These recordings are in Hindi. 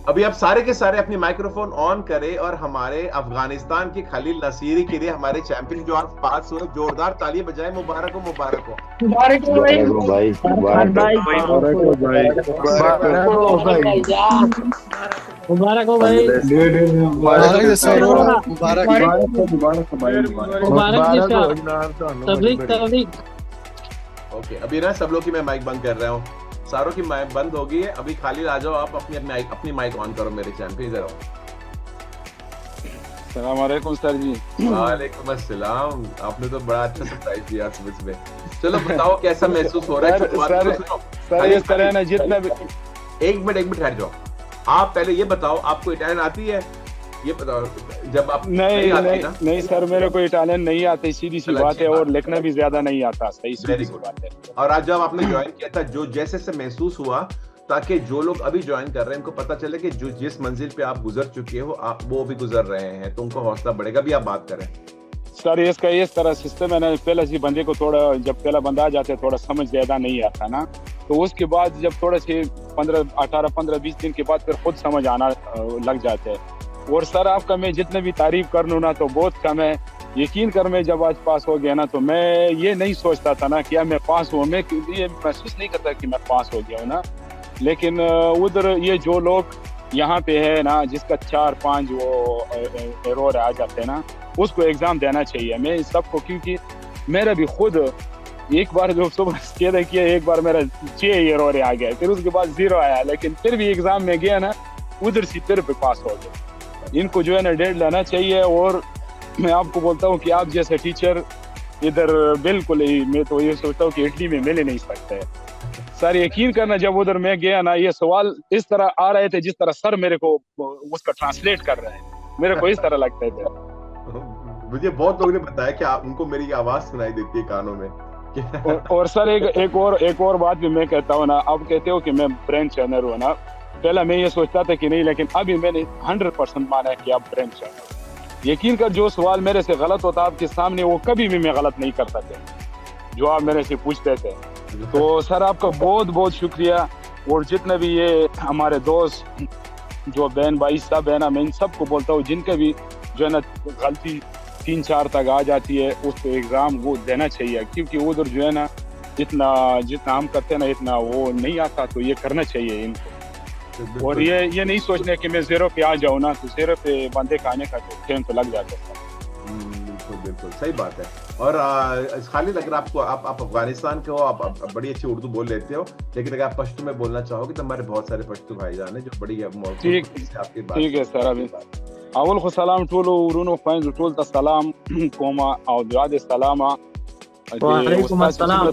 अभी आप सारे के सारे अपनी माइक्रोफोन ऑन करें और हमारे अफगानिस्तान के खलील नसीरी के लिए, हमारे चैंपियन जो आज पास हुए, जोरदार ताली बजाएं। मुबारक हो, मुबारक हो। मुबारक हो भाई। मुबारक हो भाई, खान मुबारक हो। भाई मुबारक हो भाई, मुबारक हो। मुबारक हो भाई। मुबारक हो भाई। कांग्रेस। मुबारक हो सरो, मुबारक मुबारक हो, मुबारक हो भाई, मुबारक हो। मुबारक जी मुबारक हो साहब। जनाब ਤੁਹਾਨੂੰ तबलीग बड़ी बड़ी। तबलीग। ओके, अभी ना सब लोग की मैं माइक बंद कर रहा हूँ। सारों की माइक बंद हो गई है। अभी खाली आ जाओ, आप अपनी माइक ऑन करो मेरे चैंपियन, इधर आओ। सलाम अलैकुम सर जी। वालेकुम अस्सलाम। आपने तो बड़ा अच्छा सरप्राइज दिया सुबह सुबह। चलो बताओ कैसा महसूस हो रहा है? सर शुरुआत में सर सुनो। सर इस तरह ना जितना भी एक मिनट ठहर जाओ। आप पहले ये बताओ, आपको इटालियन आती है? ये बताओ, जब आप नहीं आती नहीं ना? नहीं सर, मेरे को इटालियन नहीं आती, सीधी सी चलो, बात अच्छी है, और बात। लिखना भी ज्यादा नहीं आता। सही सीधी वेरी सी गुड। बात है। और आज जब आपने ज्वाइन किया था, जो जैसे से महसूस हुआ, ताकि जो लोग अभी ज्वाइन कर रहे हैं उनको पता चले कि जो जिस मंजिल पे आप गुजर चुके हो, आप वो भी गुजर रहे हैं, तो उनको हौसला बढ़ेगा। भी आप बात करें। सर इसका इस तरह सिस्टम है ना, पहले से बंदे को थोड़ा, जब पहला बंदा आ जाता है थोड़ा समझ ज्यादा नहीं आता ना, तो उसके बाद जब थोड़े से 15-20 दिन के बाद फिर खुद समझ आना लग जाता है। और सर आपका मैं जितने भी तारीफ कर लूँ ना तो बहुत कम है। यकीन कर, मैं जब आज पास हो गया ना तो मैं ये नहीं सोचता था ना कि अब मैं पास हुआ, मैं ये महसूस नहीं करता कि मैं पास हो गया हूँ ना। लेकिन उधर ये जो लोग यहाँ पे है ना, जिसका 4-5 वो एरर आ जाते हैं ना, उसको एग्जाम देना चाहिए मैं सबको, क्योंकि मेरा भी खुद एक बार जो सुबह किया किया, एक बार मेरा 6 एरर आ गया, फिर उसके बाद 0 आया, लेकिन फिर भी एग्जाम में गया ना, उधर से फिर भी पास हो गया। इनको जो है ना डेढ़ लेना चाहिए। और मैं आपको बोलता हूँ कि आप जैसे टीचर इधर बिल्कुल ही, मैं तो ये सोचता हूँ कि इटली में मिल ही नहीं सकता है। सर यकीन करना, जब उधर मैं गया ना, ये सवाल इस तरह आ रहे थे जिस तरह सर मेरे को उसका ट्रांसलेट कर रहे हैं, मेरे को इस तरह लगता है। मुझे बहुत लोगों ने बताया कि उनको मेरी आवाज सुनाई देती है कानों में। और सर एक और बात भी मैं कहता हूँ ना, अब कहते हो कि मैं ब्रेन ट्रेनर हूँ ना, पहला मैं ये सोचता था कि नहीं, लेकिन अभी मैंने 100% माना है कि आप ब्रेन ट्रेनर हो। यकीन कर, जो सवाल मेरे से गलत होता आपके सामने, वो कभी भी मैं गलत नहीं करता था जो आप मेरे से पूछते थे। तो सर आपका बहुत बहुत शुक्रिया। और जितने भी ये हमारे दोस्त जो बहन भाई सब है ना, मैं इन सबको बोलता हूँ, जिनका भी जो है ना गलती 3-4 तक आ जाती है, उसको एग्जाम वो देना चाहिए, क्योंकि उधर जो है ना जितना हम करते हैं ना, इतना वो नहीं आता, तो ये करना चाहिए इनको। और ये नहीं सोचने कि मैं 0 पे आ जाऊँ ना, तो 0 पे बंदे का आने का टाइम तो लग जाता है। बिल्कुल बिल्कुल सही बात है। और खालिद, अगर आपको आप अफगानिस्तान के हो, आप बड़ी अच्छी उर्दू बोल लेते हो, लेकिन अगर आप पश्तो में बोलना चाहोगे तो हमारे बहुत सारे पश्तो भाईजान हैं जो बड़ी ठीक है सर। अभी अवल खो सलाम टोलो उरुनो फाइन टोल ता सलाम कोमा और दुआद सलामा वालेकुम अस्सलाम।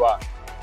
2.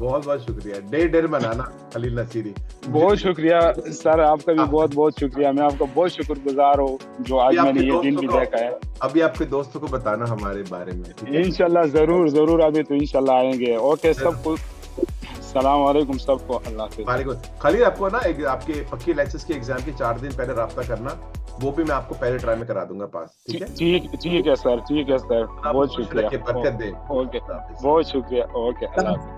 बहुत बहुत शुक्रिया। डेढ़ बनाना खलील नसीरी। बहुत शुक्रिया सर, आपका भी बहुत बहुत शुक्रिया। मैं आपका बहुत शुक्रगुजार हूँ जो आज मैंने ये दिन भी देखा है। अभी आपके दोस्तों को बताना हमारे बारे में। इंशाल्लाह जरूर जरूर, अभी तो इंशाल्लाह आएंगे। ओके सबको सलाम वालेकुम सबको, अल्लाह हाफिज़। खलील, आपको ना आपके पक्की लाइसेंस के एग्जाम के 4 दिन पहले राब्ता करना, वो भी मैं आपको पहले ट्राई में करा दूंगा पास। ठीक है ठीक है सर, ठीक है सर, बहुत शुक्रिया। बरकत दे। ओके बहुत शुक्रिया। ओके अल्लाह।